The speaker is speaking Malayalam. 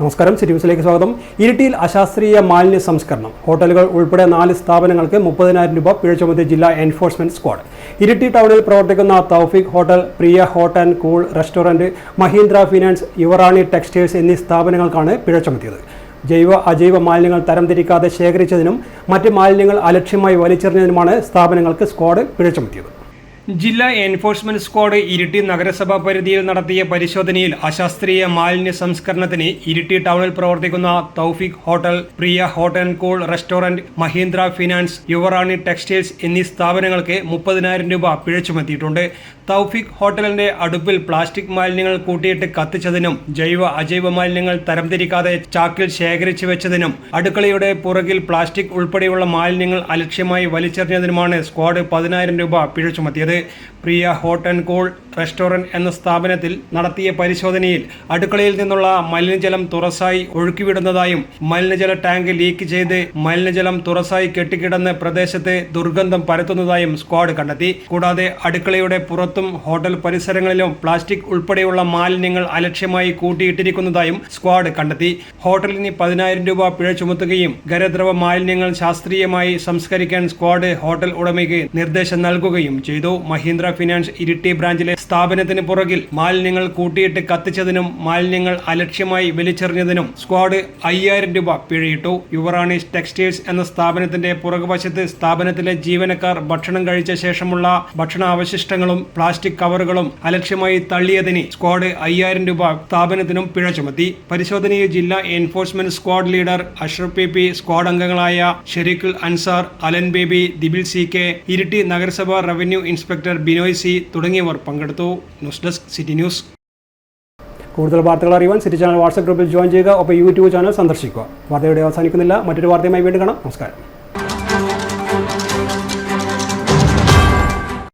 നമസ്കാരം, സിറ്റി ന്യൂസിലേക്ക് സ്വാഗതം. ഇരിട്ടിയിൽ അശാസ്ത്രീയ മാലിന്യ സംസ്കരണം. ഹോട്ടലുകൾ ഉൾപ്പെടെ 4 സ്ഥാപനങ്ങൾക്ക് 30,000 രൂപ പിഴ ചുമത്തി ജില്ലാ എൻഫോഴ്സ്മെന്റ് സ്ക്വാഡ്. ഇരിട്ടി ടൗണിൽ പ്രവർത്തിക്കുന്ന Thoufeeq hotel, Priya hot and cool restaurant, Mahindra finance, Yuvarani textiles എന്നീ സ്ഥാപനങ്ങൾക്കാണ് പിഴ ചുമത്തിയത്. ജൈവ അജൈവ മാലിന്യങ്ങൾ തരംതിരിക്കാതെ ശേഖരിച്ചതിനും മറ്റ് മാലിന്യങ്ങൾ അലക്ഷ്യമായി വലിച്ചെറിഞ്ഞതിനുമാണ് സ്ഥാപനങ്ങൾക്ക് സ്ക്വാഡ് പിഴ ചുമത്തിയത്. ജില്ലാ എൻഫോഴ്സ്മെന്റ് സ്ക്വാഡ് ഇരിട്ടി നഗരസഭാ പരിധിയിൽ നടത്തിയ പരിശോധനയിൽ അശാസ്ത്രീയ മാലിന്യ സംസ്കരണത്തിന് ഇരിട്ടി ടൗണിൽ പ്രവർത്തിക്കുന്ന Thoufeeq hotel, Priya hot and cool restaurant, Mahindra finance, Yuvarani textiles എന്നീ സ്ഥാപനങ്ങൾക്ക് 30,000 രൂപ പിഴ ചുമത്തിയിട്ടുണ്ട്. തൗഫീഖ് ഹോട്ടലിന്റെ അടുപ്പിൽ പ്ലാസ്റ്റിക് മാലിന്യങ്ങൾ കൂട്ടിയിട്ട് കത്തിച്ചതിനും ജൈവ അജൈവ മാലിന്യങ്ങൾ തരംതിരിക്കാതെ ചാക്കിൽ ശേഖരിച്ചു വെച്ചതിനും അടുക്കളയുടെ പുറകിൽ പ്ലാസ്റ്റിക് ഉൾപ്പെടെയുള്ള മാലിന്യങ്ങൾ അലക്ഷ്യമായി വലിച്ചെറിഞ്ഞതിനുമാണ് സ്ക്വാഡ് 10,000 രൂപ പിഴ ചുമത്തിയത്. പ്രിയ ഹോട്ട് ആൻഡ് കൂൾ റെസ്റ്റോറന്റ് എന്ന സ്ഥാപനത്തിൽ നടത്തിയ പരിശോധനയിൽ അടുക്കളയിൽ നിന്നുള്ള മലിനജലം തുറസായി ഒഴുക്കിവിടുന്നതായും മലിനജല ടാങ്ക് ലീക്ക് ചെയ്ത് മലിനജലം തുറസായി കെട്ടിക്കിടന്ന് പ്രദേശത്ത് ദുർഗന്ധം പരത്തുന്നതായും സ്ക്വാഡ് കണ്ടെത്തി. കൂടാതെ അടുക്കളയുടെ പുറത്തും ഹോട്ടൽ പരിസരങ്ങളിലും പ്ലാസ്റ്റിക് ഉൾപ്പെടെയുള്ള മാലിന്യങ്ങൾ അലക്ഷ്യമായി കൂട്ടിയിട്ടിരിക്കുന്നതായും സ്ക്വാഡ് കണ്ടെത്തി. ഹോട്ടലിന് 10,000 രൂപ പിഴ ചുമത്തുകയും ഖരദ്രവ മാലിന്യങ്ങൾ ശാസ്ത്രീയമായി സംസ്കരിക്കാൻ സ്ക്വാഡ് ഹോട്ടൽ ഉടമയ്ക്ക് നിർദ്ദേശം നൽകുകയും ചെയ്തു. മഹീന്ദ്ര ഫിനാൻസ് ഇരിട്ടി ബ്രാഞ്ചിലെ സ്ഥാപനത്തിന് പുറകിൽ മാലിന്യങ്ങൾ കൂട്ടിയിട്ട് കത്തിച്ചതിനും മാലിന്യങ്ങൾ അലക്ഷ്യമായി വലിച്ചെറിഞ്ഞതിനും സ്ക്വാഡ് 5,000 രൂപ പിഴയിട്ടു. യുവറാണി ടെക്സ്റ്റൈൽസ് എന്ന സ്ഥാപനത്തിന്റെ പുറകുവശത്ത് സ്ഥാപനത്തിലെ ജീവനക്കാർ ഭക്ഷണം കഴിച്ച ശേഷമുള്ള ഭക്ഷണാവശിഷ്ടങ്ങളും പ്ലാസ്റ്റിക് കവറുകളും അലക്ഷ്യമായി തള്ളിയതിന് സ്ക്വാഡ് 5,000 രൂപ സ്ഥാപനത്തിനും പിഴ ചുമത്തി. പരിശോധനയിൽ ജില്ലാ enforcement squad leader Ashraf PP, squad അംഗങ്ങളായ ഷെരീഖുൽ അൻസാർ, അലൻ ബേബി, ദിബിൽ CK, ഇരിട്ടി നഗരസഭ റവന്യൂ ഇൻസ്പെക്ടർ ബിനോയ് C തുടങ്ങിയവർ പങ്കെടുത്തു. News desk, city news. കൂടുതൽ വാർത്തകൾ അറിയുവാൻ സിറ്റി ചാനൽ വാട്സ്ആപ്പ് ഗ്രൂപ്പിൽ ജോയിൻ ചെയ്യുക. ഒപ്പം യൂട്യൂബ് ചാനൽ സന്ദർശിക്കുക. വാർത്തയുടെ അവസാനിക്കുന്നില്ല. മറ്റൊരു വാർത്തയുമായി വീണ്ടും കാണാം. നമസ്കാരം.